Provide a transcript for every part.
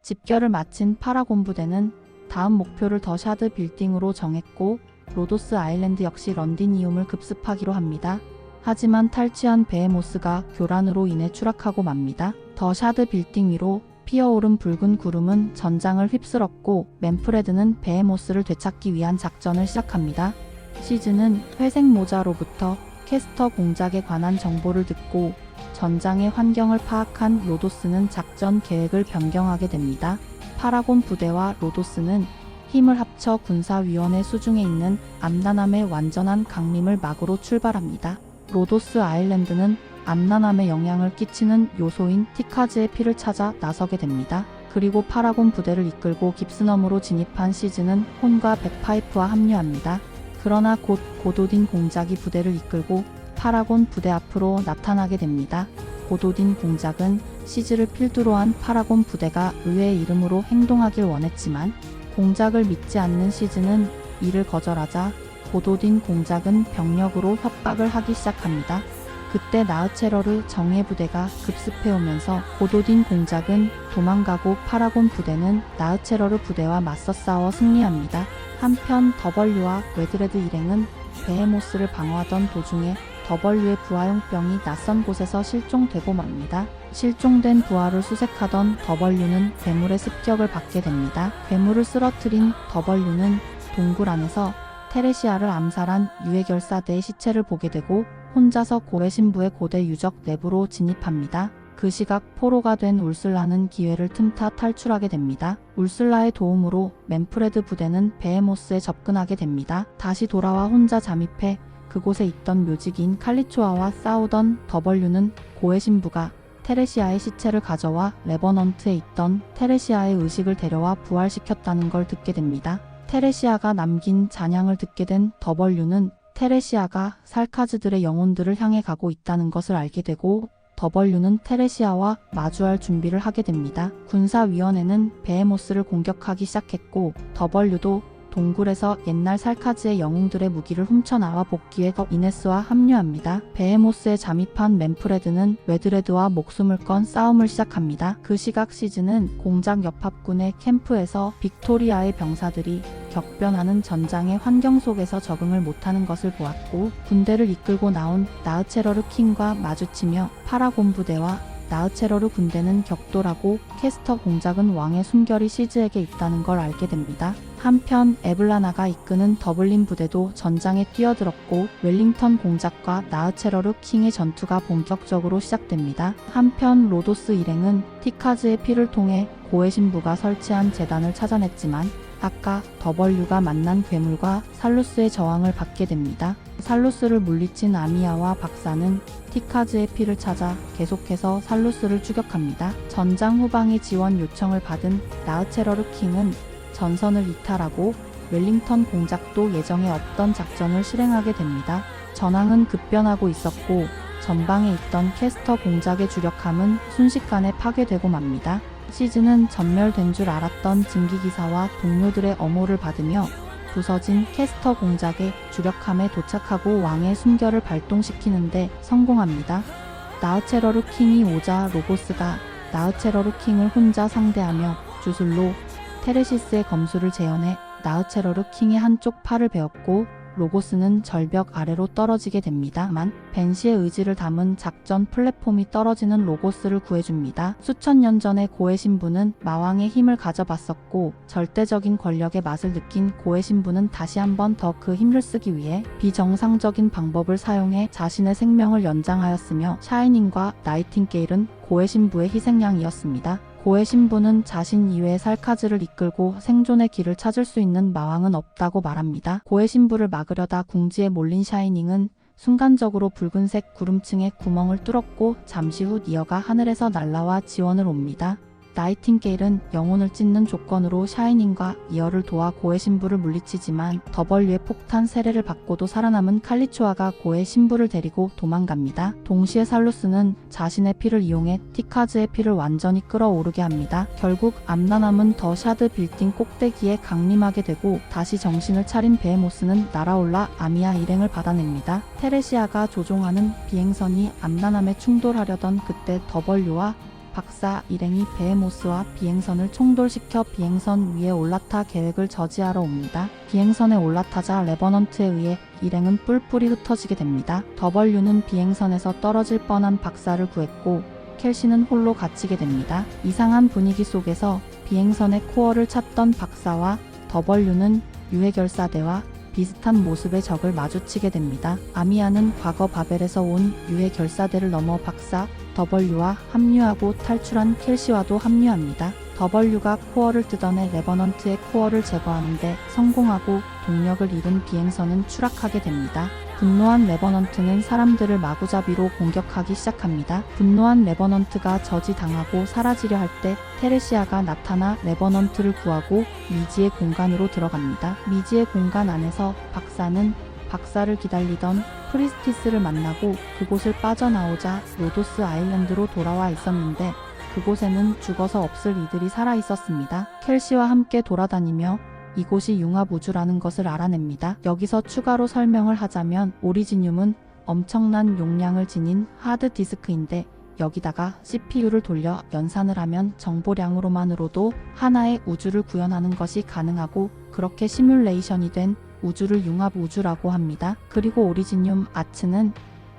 집결을 마친 파라곤 부대는 다음 목표를 더 샤드 빌딩으로 정했고 로도스 아일랜드 역시 런디니움을 급습하기로 합니다. 하지만 탈취한 베헤모스가 교란으로 인해 추락하고 맙니다. 더 샤드 빌딩 위로 피어오른 붉은 구름은 전장을 휩쓸었고 맨프레드는 베헤모스를 되찾기 위한 작전을 시작합니다. 시즈는 회색 모자로부터 캐스터 공작에 관한 정보를 듣고 전장의 환경을 파악한 로도스는 작전 계획을 변경하게 됩니다. 파라곤 부대와 로도스는 힘을 합쳐 군사위원회 수중에 있는 암나남의 완전한 강림을 막으로 출발합니다. 로도스 아일랜드는 암나남에 영향을 끼치는 요소인 티카즈의 피를 찾아 나서게 됩니다. 그리고 파라곤 부대를 이끌고 깁스넘으로 진입한 시즈는 혼과 백파이프와 합류합니다. 그러나 곧 고도딘 공작이 부대를 이끌고 파라곤 부대 앞으로 나타나게 됩니다. 고도딘 공작은 시즈를 필두로 한 파라곤 부대가 의회의 이름으로 행동하길 원했지만 공작을 믿지 않는 시즈는 이를 거절하자 고도딘 공작은 병력으로 협박을 하기 시작합니다. 그때 나우체러르 정예 부대가 급습해오면서 고도딘 공작은 도망가고 파라곤 부대는 나우체러르 부대와 맞서 싸워 승리합니다. 한편 더벌류와 웨드레드 일행은 베헤모스를 방어하던 도중에 더벌류의 부하용병이 낯선 곳에서 실종되고 맙니다. 실종된 부하를 수색하던 더벌류는 괴물의 습격을 받게 됩니다. 괴물을 쓰러뜨린 더벌류는 동굴 안에서 테레시아를 암살한 유해결사대의 시체를 보게 되고 혼자서 고해 신부의 고대 유적 내부로 진입합니다. 그 시각 포로가 된 울슬라는 기회를 틈타 탈출하게 됩니다. 울슬라의 도움으로 맨프레드 부대는 베헤모스에 접근하게 됩니다. 다시 돌아와 혼자 잠입해 그곳에 있던 묘지기인 칼리초아와 싸우던 더벌류는 고해 신부가 테레시아의 시체를 가져와 레버넌트에 있던 테레시아의 의식을 데려와 부활시켰다는 걸 듣게 됩니다. 테레시아가 남긴 잔향을 듣게 된 더벌류는 테레시아가 살카즈들의 영혼들을 향해 가고 있다는 것을 알게 되고 더벌류는 테레시아와 마주할 준비를 하게 됩니다. 군사위원회는 베헤모스를 공격하기 시작했고 더벌류도 동굴에서 옛날 살카즈의 영웅들의 무기를 훔쳐나와 복귀해 더 이네스와 합류합니다. 베헤모스에 잠입한 맨프레드는 웨드레드와 목숨을 건 싸움을 시작합니다. 그 시각 시즈는 공작 옆합군의 캠프에서 빅토리아의 병사들이 격변하는 전장의 환경 속에서 적응을 못하는 것을 보았고 군대를 이끌고 나온 나우체러르 킹과 마주치며 파라곤 부대와 나우체러르 군대는 격돌하고 캐스터 공작은 왕의 숨결이 시즈에게 있다는 걸 알게 됩니다. 한편 에블라나가 이끄는 더블린 부대도 전장에 뛰어들었고 웰링턴 공작과 나우체러르 킹의 전투가 본격적으로 시작됩니다. 한편 로도스 일행은 티카즈의 피를 통해 고해 신부가 설치한 제단을 찾아냈지만 아까 더벌류가 만난 괴물과 살루스의 저항을 받게 됩니다. 살루스를 물리친 아미야와 박사는 티카즈의 피를 찾아 계속해서 살루스를 추격합니다. 전장 후방의 지원 요청을 받은 나우체러르 킹은 전선을 이탈하고 웰링턴 공작도 예정에 없던 작전을 실행하게 됩니다. 전황은 급변하고 있었고 전방에 있던 캐스터 공작의 주력함은 순식간에 파괴되고 맙니다. 시즈는 전멸된 줄 알았던 증기기사와 동료들의 엄호를 받으며 부서진 캐스터 공작의 주력함에 도착하고 왕의 숨결을 발동시키는데 성공합니다. 나우체러르 킹이 오자 로보스가 나우체러르 킹을 혼자 상대하며 주술로 테레시스의 검수를 재현해 나우체러르 킹의 한쪽 팔을 베었고 로고스는 절벽 아래로 떨어지게 됩니다만 벤시의 의지를 담은 작전 플랫폼이 떨어지는 로고스를 구해줍니다. 수천 년 전에 고해 신부는 마왕의 힘을 가져봤었고 절대적인 권력의 맛을 느낀 고해 신부는 다시 한번 더 그 힘을 쓰기 위해 비정상적인 방법을 사용해 자신의 생명을 연장하였으며 샤이닝과 나이팅게일은 고해 신부의 희생양이었습니다. 고해 신부는 자신 이외의 살카즈를 이끌고 생존의 길을 찾을 수 있는 마왕은 없다고 말합니다. 고해 신부를 막으려다 궁지에 몰린 샤이닝은 순간적으로 붉은색 구름층에 구멍을 뚫었고 잠시 후 니어가 하늘에서 날아와 지원을 옵니다. 나이팅게일은 영혼을 찢는 조건으로 샤이닝과 니어를 도와 고해 신부를 물리치지만 더벌류의 폭탄 세례를 받고도 살아남은 칼리초아가 고해 신부를 데리고 도망갑니다. 동시에 살루스는 자신의 피를 이용해 티카즈의 피를 완전히 끌어오르게 합니다. 결국 암나남은 더 샤드 빌딩 꼭대기에 강림하게 되고 다시 정신을 차린 베헤모스는 날아올라 아미야 일행을 받아냅니다. 테레시아가 조종하는 비행선이 암나남에 충돌하려던 그때 더벌류와 박사 일행이 베헤모스와 비행선을 총돌시켜 비행선 위에 올라타 계획을 저지하러 옵니다. 비행선에 올라타자 레버넌트에 의해 일행은 뿔뿔이 흩어지게 됩니다. W는 비행선에서 떨어질 뻔한 박사를 구했고 켈시는 홀로 갇히게 됩니다. 이상한 분위기 속에서 비행선의 코어를 찾던 박사와 W는 유해결사대와 비슷한 모습의 적을 마주치게 됩니다. 아미아는 과거 바벨에서 온 유해결사대를 넘어 박사 W와 합류하고 탈출한 켈시와도 합류합니다. W가 코어를 뜯어내 레버넌트의 코어를 제거하는데 성공하고 동력을 잃은 비행선은 추락하게 됩니다. 분노한 레버넌트는 사람들을 마구잡이로 공격하기 시작합니다. 분노한 레버넌트가 저지당하고 사라지려 할 때 테레시아가 나타나 레버넌트를 구하고 미지의 공간으로 들어갑니다. 미지의 공간 안에서 박사는 박사를 기다리던 프리스티스를 만나고 그곳을 빠져나오자 로도스 아일랜드로 돌아와 있었는데 그곳에는 죽어서 없을 이들이 살아 있었습니다. 켈시와 함께 돌아다니며 이곳이 융합우주라는 것을 알아냅니다. 여기서 추가로 설명을 하자면 오리지늄은 엄청난 용량을 지닌 하드디스크인데 여기다가 CPU를 돌려 연산을 하면 정보량으로만으로도 하나의 우주를 구현하는 것이 가능하고 그렇게 시뮬레이션이 된 우주를 융합우주라고 합니다. 그리고 오리지늄 아츠는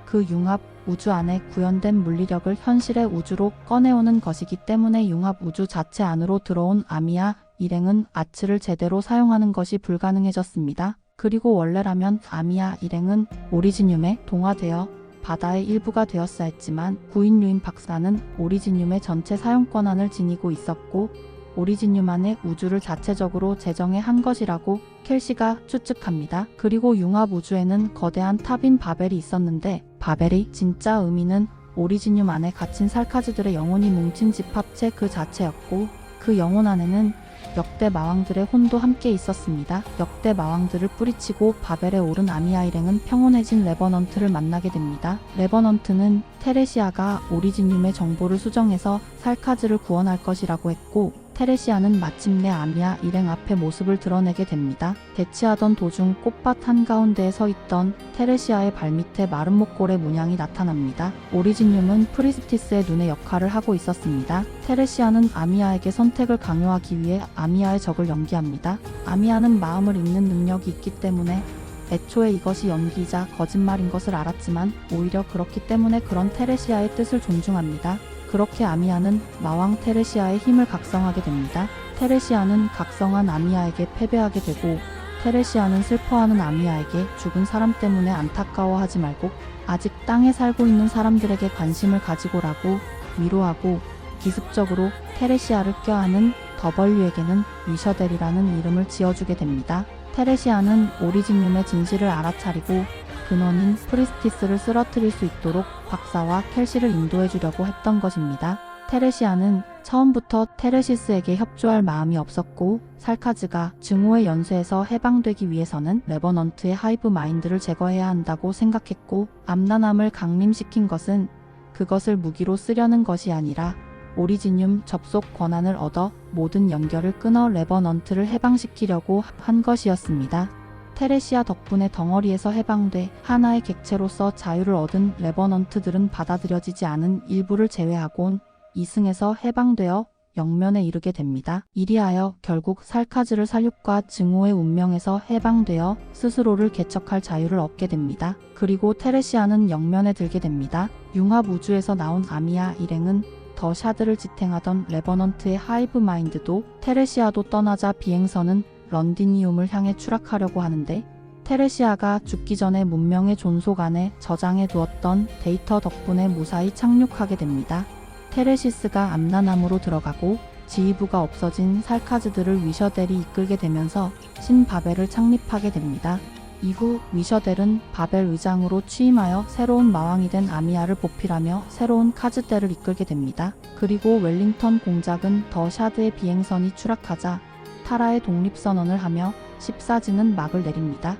그 융합우주 안에 구현된 물리력을 현실의 우주로 꺼내오는 것이기 때문에 융합우주 자체 안으로 들어온 아미아 일행은 아츠를 제대로 사용하는 것이 불가능해졌습니다. 그리고 원래라면 아미아 일행은 오리지늄에 동화되어 바다의 일부가 되었어야 했지만 구인류인 박사는 오리지늄의 전체 사용 권한을 지니고 있었고 오리지늄 안의 우주를 자체적으로 제정해 한 것이라고 켈시가 추측합니다. 그리고 융합우주에는 거대한 탑인 바벨이 있었는데 바벨이 진짜 의미는 오리지늄 안에 갇힌 살카즈들의 영혼이 뭉친 집합체 그 자체였고 그 영혼 안에는 역대 마왕들의 혼도 함께 있었습니다. 역대 마왕들을 뿌리치고 바벨에 오른 아미아 일행은 평온해진 레버넌트를 만나게 됩니다. 레버넌트는 테레시아가 오리지늄의 정보를 수정해서 살카즈를 구원할 것이라고 했고 테레시아는 마침내 아미아 일행 앞에 모습을 드러내게 됩니다. 대치하던 도중 꽃밭 한가운데에 서 있던 테레시아의 발밑에 마른 목골의 문양이 나타납니다. 오리지늄은 프리스티스의 눈의 역할을 하고 있었습니다. 테레시아는 아미아에게 선택을 강요하기 위해 아미아의 적을 연기합니다. 아미아는 마음을 읽는 능력이 있기 때문에 애초에 이것이 연기이자 거짓말인 것을 알았지만 오히려 그렇기 때문에 그런 테레시아의 뜻을 존중합니다. 그렇게 아미아는 마왕 테레시아의 힘을 각성하게 됩니다. 테레시아는 각성한 아미아에게 패배하게 되고 테레시아는 슬퍼하는 아미아에게 죽은 사람 때문에 안타까워하지 말고 아직 땅에 살고 있는 사람들에게 관심을 가지고라고 위로하고 기습적으로 테레시아를 껴안은 W에게는 위셔델이라는 이름을 지어주게 됩니다. 테레시아는 오리지늄의 진실을 알아차리고 근원인 프리스티스를 쓰러뜨릴 수 있도록 박사와 켈시를 인도해주려고 했던 것입니다. 테레시아는 처음부터 테레시스에게 협조할 마음이 없었고 살카즈가 증오의 연쇄에서 해방되기 위해서는 레버넌트의 하이브 마인드를 제거해야 한다고 생각했고 암란함을 강림시킨 것은 그것을 무기로 쓰려는 것이 아니라 오리지늄 접속 권한을 얻어 모든 연결을 끊어 레버넌트를 해방시키려고 한 것이었습니다. 테레시아 덕분에 덩어리에서 해방돼 하나의 객체로서 자유를 얻은 레버넌트들은 받아들여지지 않은 일부를 제외하곤 이승에서 해방되어 영면에 이르게 됩니다. 이리하여 결국 살카즈를 살육과 증오의 운명에서 해방되어 스스로를 개척할 자유를 얻게 됩니다. 그리고 테레시아는 영면에 들게 됩니다. 융합우주에서 나온 아미아 일행은 더 샤드를 지탱하던 레버넌트의 하이브 마인드도 테레시아도 떠나자 비행선은 런디니움을 향해 추락하려고 하는데 테레시아가 죽기 전에 문명의 존속 안에 저장해 두었던 데이터 덕분에 무사히 착륙하게 됩니다. 테레시스가 암란함으로 들어가고 지휘부가 없어진 살카즈들을 위셔델이 이끌게 되면서 신바벨을 창립하게 됩니다. 이후 위셔델은 바벨 의장으로 취임하여 새로운 마왕이 된 아미아를 보필하며 새로운 카즈대를 이끌게 됩니다. 그리고 웰링턴 공작은 더 샤드의 비행선이 추락하자 타라의 독립선언을 하며 14지는 막을 내립니다.